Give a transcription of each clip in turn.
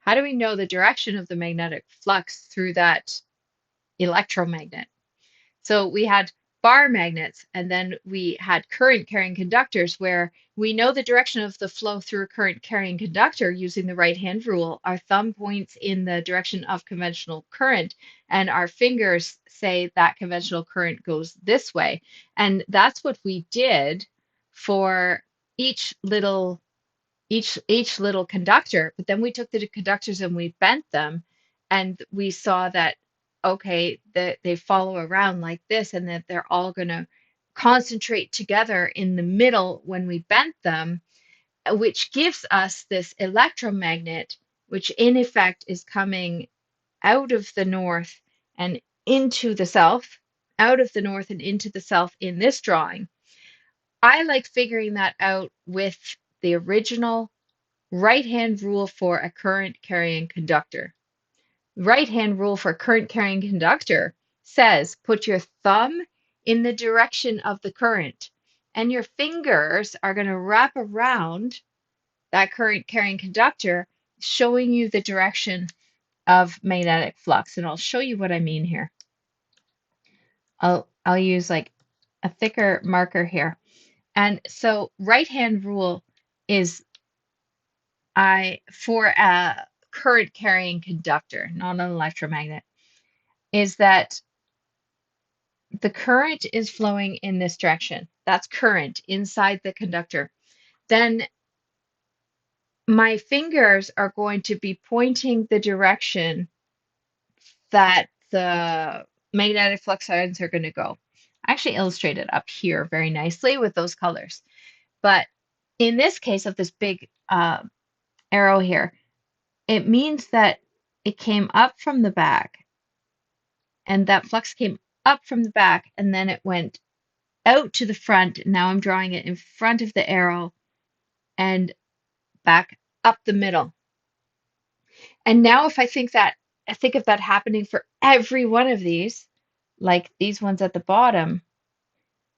How do we know the direction of the magnetic flux through that electromagnet? So we had bar magnets, and then we had current carrying conductors where we know the direction of the flow through a current carrying conductor using the right hand rule. Our thumb points in the direction of conventional current, and our fingers say that conventional current goes this way. And that's what we did for each little each little conductor, but then we took the conductors and we bent them, and we saw that okay, that they follow around like this, and that they're all going to concentrate together in the middle when we bent them, which gives us this electromagnet, which in effect is coming out of the north and into the south, out of the north and into the south in this drawing. I like figuring that out with the original right-hand rule for a current carrying conductor. Right-hand rule for a current carrying conductor says put your thumb in the direction of the current, and your fingers are going to wrap around that current carrying conductor, showing you the direction of magnetic flux. And I'll show you what I mean here. I'll use like a thicker marker here. And so right-hand rule is for a current carrying conductor, not an electromagnet, is that the current is flowing in this direction. That's current inside the conductor. Then my fingers are going to be pointing the direction that the magnetic flux lines are going to go. I actually illustrated up here very nicely with those colors. But in this case of this big arrow here, it means that it came up from the back, and that flux came up from the back, and then it went out to the front. Now I'm drawing it in front of the arrow and back up the middle. And now if I think of that happening for every one of these, like these ones at the bottom,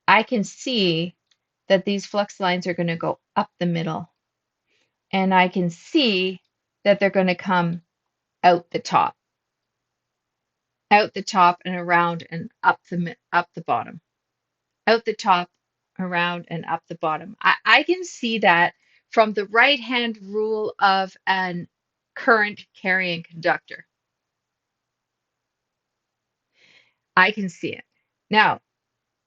I can see that these flux lines are going to go up the middle. And I can see that they're going to come out the top and around and up the bottom, out the top, around and up the bottom. I can see that from the right hand rule of an current carrying conductor. I can see it. Now,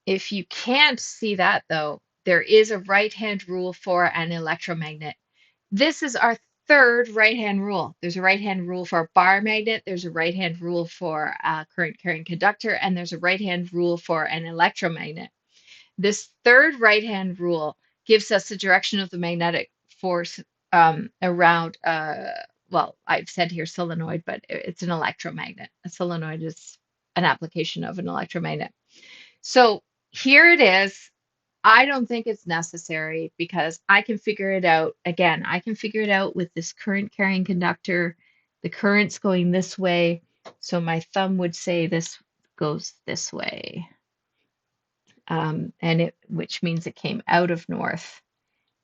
if you can't see that though, there is a right hand rule for an electromagnet. This is our third right-hand rule. There's a right-hand rule for a bar magnet, there's a right-hand rule for a current carrying conductor, and there's a right-hand rule for an electromagnet. This third right-hand rule gives us the direction of the magnetic force around, well, I've said here solenoid, but it's an electromagnet. A solenoid is an application of an electromagnet. So here it is. I don't think it's necessary because I can figure it out. Again, I can figure it out with this current carrying conductor. The current's going this way, so my thumb would say this goes this way, which means it came out of north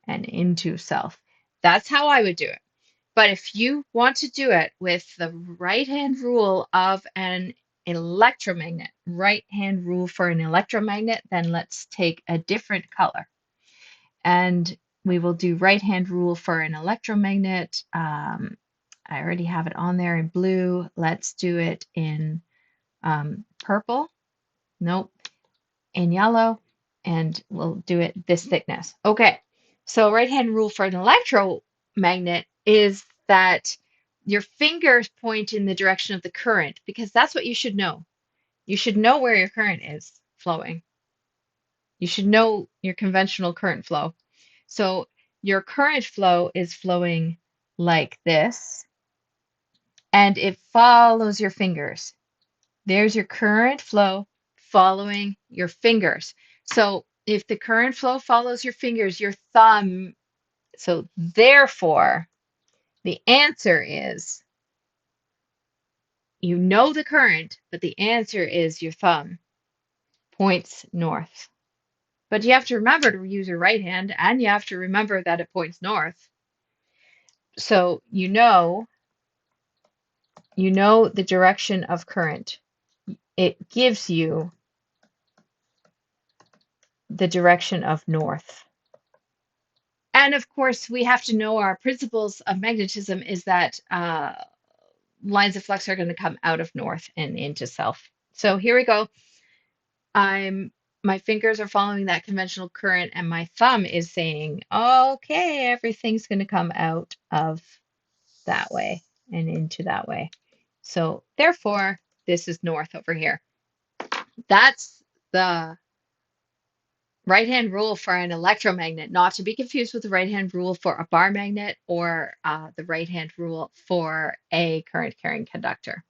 and into south. That's how I would do it. But if you want to do it with the right-hand rule of an electromagnet, right-hand rule for an electromagnet, then let's take a different color. And we will do right-hand rule for an electromagnet. I already have it on there in blue. Let's do it in purple. Nope. In yellow. And we'll do it this thickness. Okay. So right-hand rule for an electromagnet is that your fingers point in the direction of the current, because that's what you should know. You should know where your current is flowing. You should know your conventional current flow. So your current flow is flowing like this, and it follows your fingers. There's your current flow following your fingers. So if the current flow follows your fingers, your thumb, so therefore, the answer is, you know the current, but the answer is your thumb points north. But you have to remember to use your right hand, and you have to remember that it points north. So you know you know the direction of current. It gives you the direction of north. And of course, we have to know our principles of magnetism is that lines of flux are going to come out of north and into south. So here we go. My fingers are following that conventional current, and my thumb is saying, okay, everything's going to come out of that way and into that way. So therefore, this is north over here. That's the right-hand rule for an electromagnet, not to be confused with the right-hand rule for a bar magnet or the right-hand rule for a current carrying conductor.